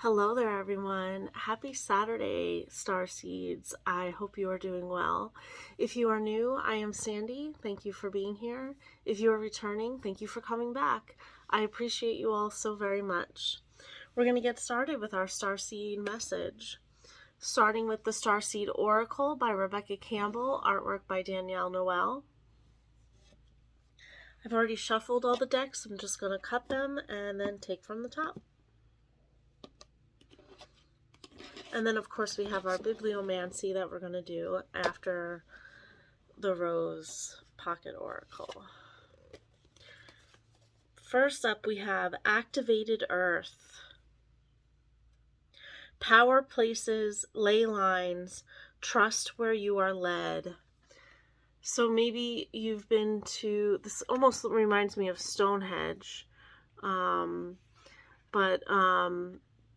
Hello there, everyone. Happy Saturday, Starseeds. I hope you are doing well. If you are new, I am Sandy. Thank you for being here. If you are returning, thank you for coming back. I appreciate you all so very much. We're going to get started with our Starseed message, starting with the Starseed Oracle by Rebecca Campbell, artwork by Danielle Noel. I've already shuffled all the decks. I'm just going to cut them and then take from the top. And then, of course, we have our bibliomancy that we're going to do after the Rose Pocket Oracle. First up, we have Activated Earth. Power places, ley lines, trust where you are led. So maybe you've been to, this almost reminds me of Stonehenge,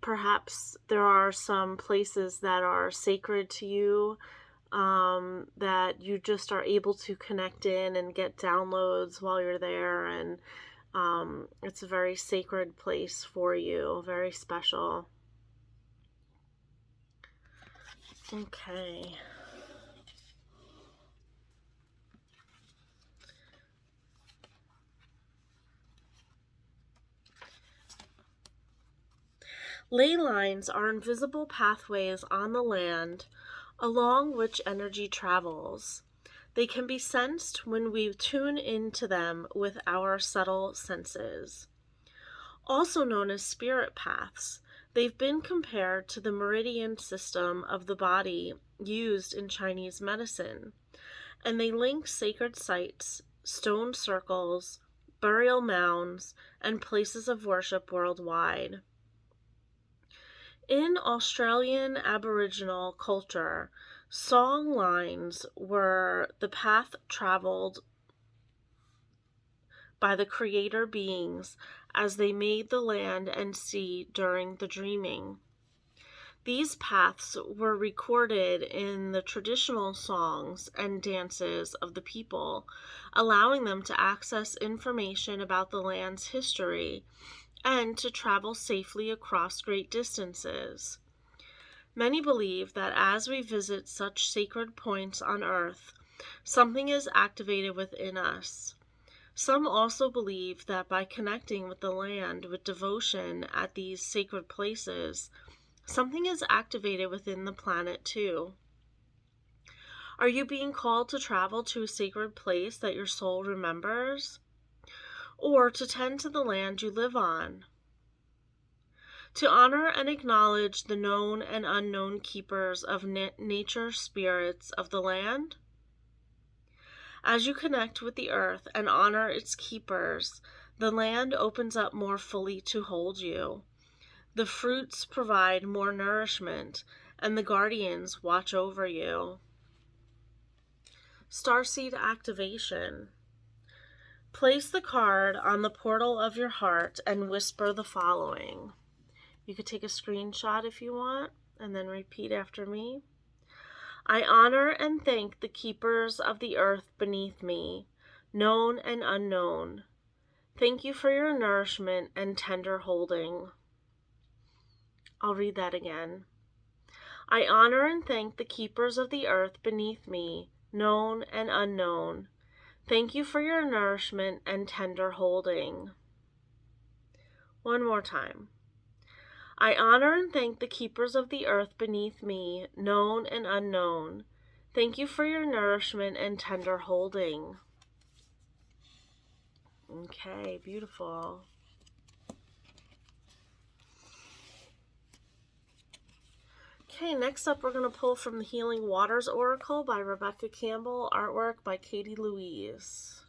perhaps there are some places that are sacred to you, that you just are able to connect in and get downloads while you're there, and it's a very sacred place for you, very special. Okay. Ley lines are invisible pathways on the land along which energy travels. They can be sensed when we tune into them with our subtle senses. Also known as spirit paths, they've been compared to the meridian system of the body used in Chinese medicine, and they link sacred sites, stone circles, burial mounds, and places of worship worldwide. In Australian Aboriginal culture, song lines were the path traveled by the creator beings as they made the land and sea during the dreaming. These paths were recorded in the traditional songs and dances of the people, allowing them to access information about the land's history and to travel safely across great distances. Many believe that as we visit such sacred points on Earth, something is activated within us. Some also believe that by connecting with the land with devotion at these sacred places, something is activated within the planet too. Are you being called to travel to a sacred place that your soul remembers? Or to tend to the land you live on? To honor and acknowledge the known and unknown keepers of nature spirits of the land? As you connect with the earth and honor its keepers, the land opens up more fully to hold you. The fruits provide more nourishment, and the guardians watch over you. Starseed activation. Place the card on the portal of your heart and whisper the following. You could take a screenshot if you want, and then repeat after me. I honor and thank the keepers of the earth beneath me, known and unknown. Thank you for your nourishment and tender holding. I'll read that again. I honor and thank the keepers of the earth beneath me, known and unknown. Thank you for your nourishment and tender holding. One more time. I honor and thank the keepers of the earth beneath me, known and unknown. Thank you for your nourishment and tender holding. Okay, beautiful. Okay, next up we're going to pull from the Healing Waters Oracle by Rebecca Campbell, artwork by Katie Louise.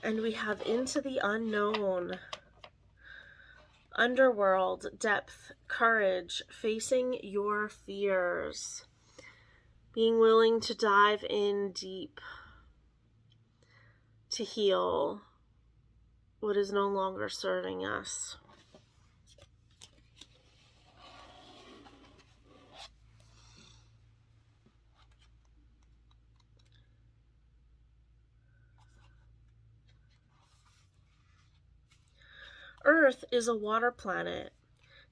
And we have Into the Unknown. Underworld, depth, courage, facing your fears. Being willing to dive in deep to heal what is no longer serving us. Earth is a water planet.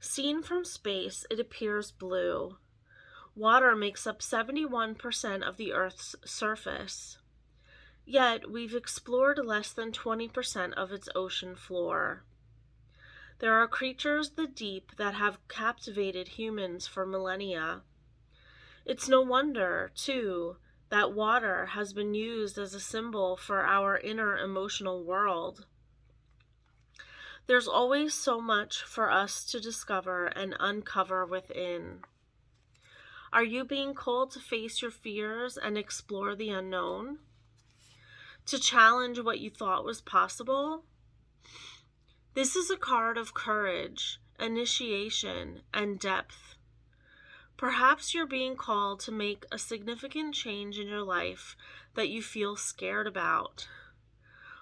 Seen from space, it appears blue. Water makes up 71% of the Earth's surface. Yet, we've explored less than 20% of its ocean floor. There are creatures of the deep that have captivated humans for millennia. It's no wonder, too, that water has been used as a symbol for our inner emotional world. There's always so much for us to discover and uncover within. Are you being called to face your fears and explore the unknown? To challenge what you thought was possible? This is a card of courage, initiation, and depth. Perhaps you're being called to make a significant change in your life that you feel scared about.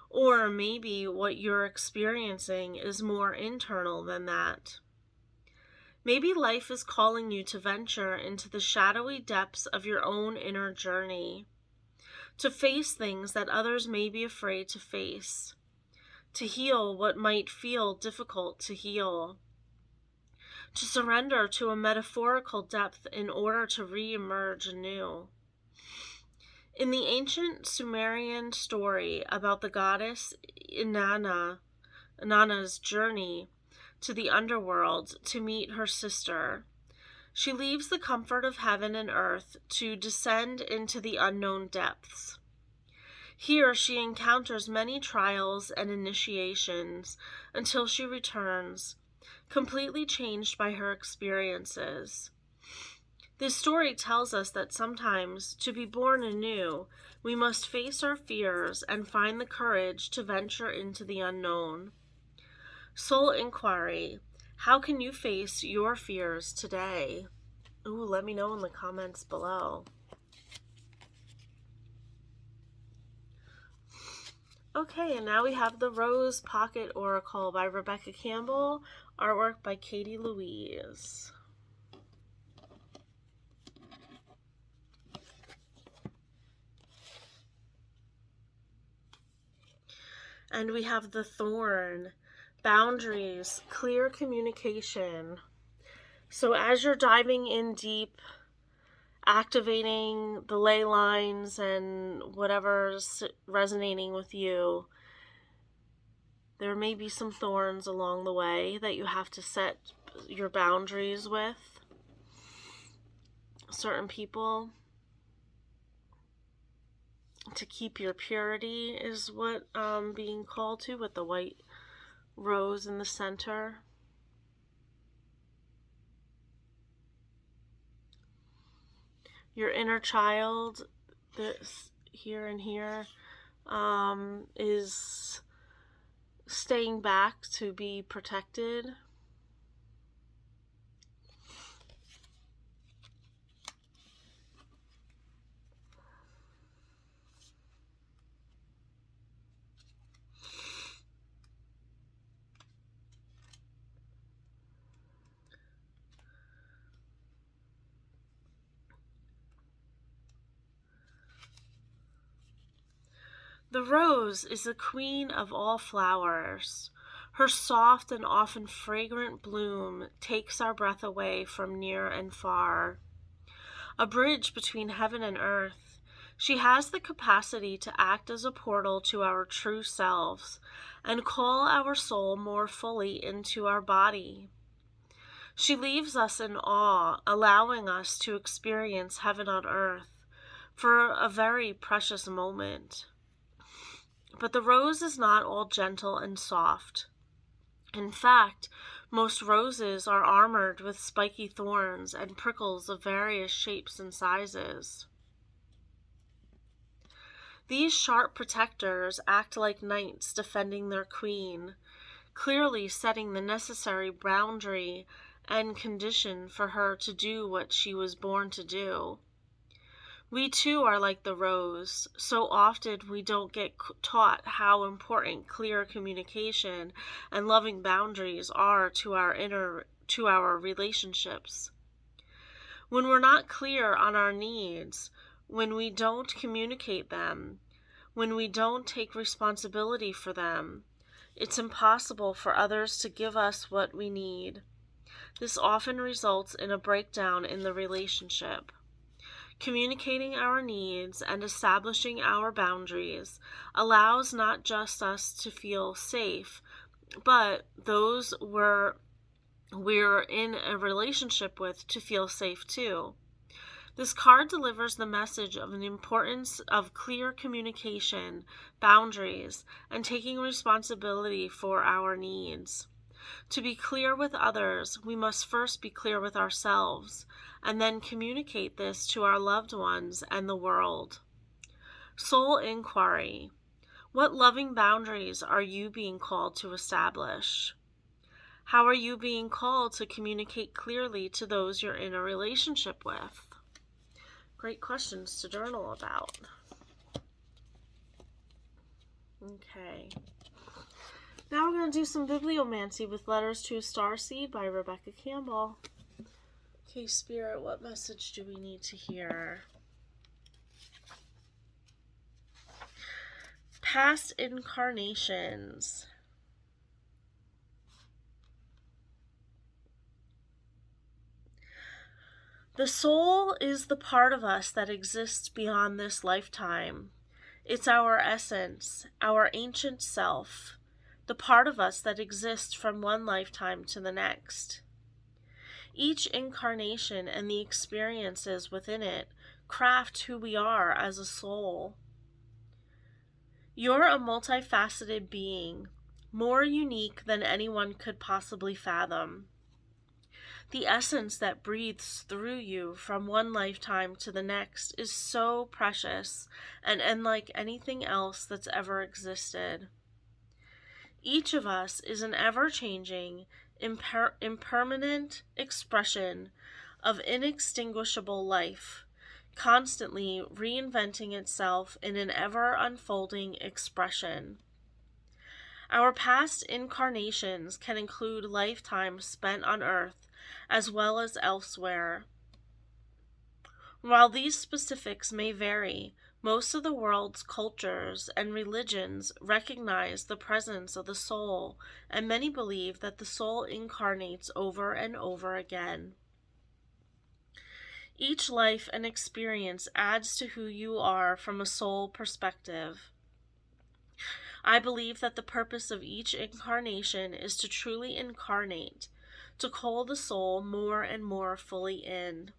Or maybe what you're experiencing is more internal than that. Maybe life is calling you to venture into the shadowy depths of your own inner journey, to face things that others may be afraid to face, to heal what might feel difficult to heal, to surrender to a metaphorical depth in order to re-emerge anew. In the ancient Sumerian story about the goddess Inanna's journey to the underworld to meet her sister, she leaves the comfort of heaven and earth to descend into the unknown depths. Here she encounters many trials and initiations until she returns, completely changed by her experiences. This story tells us that sometimes, to be born anew, we must face our fears and find the courage to venture into the unknown. Soul Inquiry: how can you face your fears today? Let me know in the comments below. Okay, and now we have the Rose Pocket Oracle by Rebecca Campbell, artwork by Katie Louise. And we have the Thorn, boundaries, clear communication. So as you're diving in deep, activating the ley lines and whatever's resonating with you, there may be some thorns along the way that you have to set your boundaries with. Certain people. To keep your purity is what I'm being called to, with the white rose in the center. Your inner child, this here and here, is staying back to be protected. The rose is the queen of all flowers. Her soft and often fragrant bloom takes our breath away from near and far. A bridge between heaven and earth, she has the capacity to act as a portal to our true selves and call our soul more fully into our body. She leaves us in awe, allowing us to experience heaven on earth for a very precious moment. But the rose is not all gentle and soft. In fact, most roses are armored with spiky thorns and prickles of various shapes and sizes. These sharp protectors act like knights defending their queen, clearly setting the necessary boundary and condition for her to do what she was born to do. We too are like the rose. So often we don't get taught how important clear communication and loving boundaries are to our relationships. When we're not clear on our needs, when we don't communicate them, when we don't take responsibility for them, It's impossible for others to give us what we need. This often results in a breakdown in the relationship. Communicating our needs and establishing our boundaries allows not just us to feel safe, but those we're in a relationship with to feel safe too. This card delivers the message of the importance of clear communication, boundaries, and taking responsibility for our needs. To be clear with others, we must first be clear with ourselves, and then communicate this to our loved ones and the world. Soul inquiry. What loving boundaries are you being called to establish? How are you being called to communicate clearly to those you're in a relationship with? Great questions to journal about. Okay. Now we're going to do some bibliomancy with Letters to Starseed by Rebecca Campbell. Okay, Spirit, what message do we need to hear? Past incarnations. The soul is the part of us that exists beyond this lifetime. It's our essence, our ancient self, the part of us that exists from one lifetime to the next. Each incarnation and the experiences within it craft who we are as a soul. You're a multifaceted being, more unique than anyone could possibly fathom. The essence that breathes through you from one lifetime to the next is so precious and unlike anything else that's ever existed. Each of us is an ever-changing, impermanent expression of inextinguishable life, constantly reinventing itself in an ever-unfolding expression. Our past incarnations can include lifetimes spent on Earth as well as elsewhere. While these specifics may vary, most of the world's cultures and religions recognize the presence of the soul, and many believe that the soul incarnates over and over again. Each life and experience adds to who you are from a soul perspective. I believe that the purpose of each incarnation is to truly incarnate, to call the soul more and more fully in.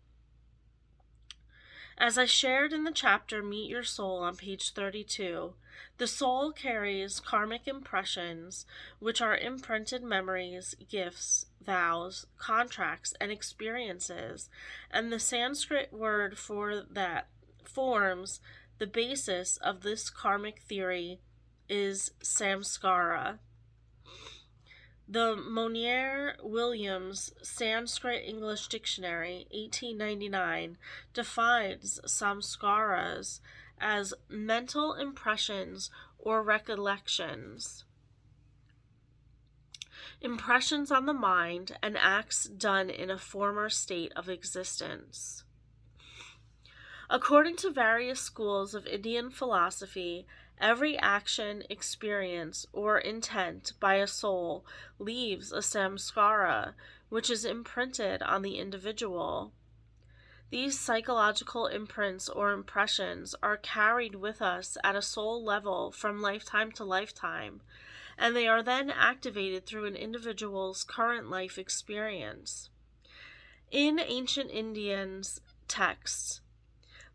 As I shared in the chapter Meet Your Soul on page 32, the soul carries karmic impressions, which are imprinted memories, gifts, vows, contracts, and experiences, and the Sanskrit word for that forms the basis of this karmic theory is samskara. The Monier-Williams Sanskrit-English Dictionary, 1899, defines samskaras as mental impressions or recollections. Impressions on the mind and acts done in a former state of existence. According to various schools of Indian philosophy, every action, experience, or intent by a soul leaves a samskara, which is imprinted on the individual. These psychological imprints or impressions are carried with us at a soul level from lifetime to lifetime, and they are then activated through an individual's current life experience. In ancient Indians' texts,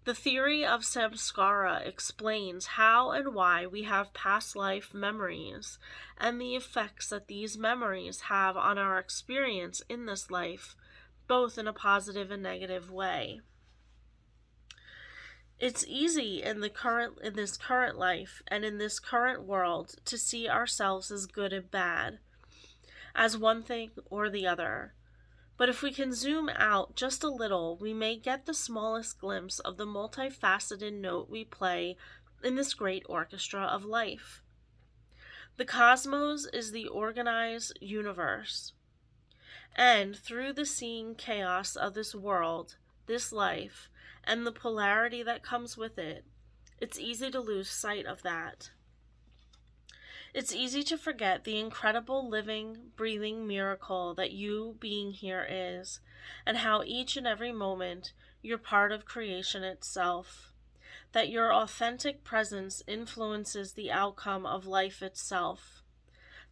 the theory of samskara explains how and why we have past life memories and the effects that these memories have on our experience in this life, both in a positive and negative way. It's easy in this current life and in this current world to see ourselves as good and bad, as one thing or the other. But if we can zoom out just a little, we may get the smallest glimpse of the multifaceted note we play in this great orchestra of life. The cosmos is the organized universe, and through the seeing chaos of this world, this life, and the polarity that comes with it, it's easy to lose sight of that. It's easy to forget the incredible living, breathing miracle that you being here is, and how each and every moment you're part of creation itself, that your authentic presence influences the outcome of life itself,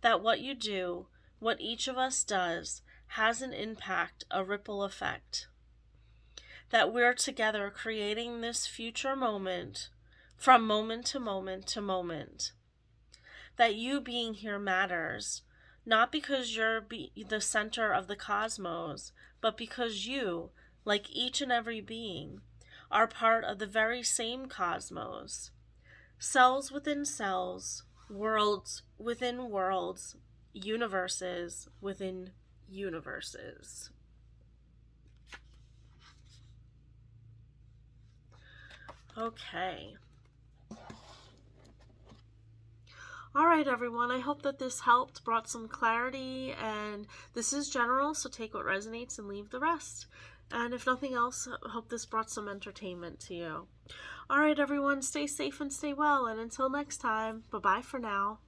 that what you do, what each of us does, has an impact, a ripple effect, that we're together creating this future moment from moment to moment to moment, that you being here matters, not because you're the center of the cosmos, but because you, like each and every being, are part of the very same cosmos. Cells within cells, worlds within worlds, universes within universes. Okay. All right, everyone. I hope that this helped, brought some clarity, and this is general, so take what resonates and leave the rest. And if nothing else, I hope this brought some entertainment to you. All right, everyone. Stay safe and stay well. And until next time, bye-bye for now.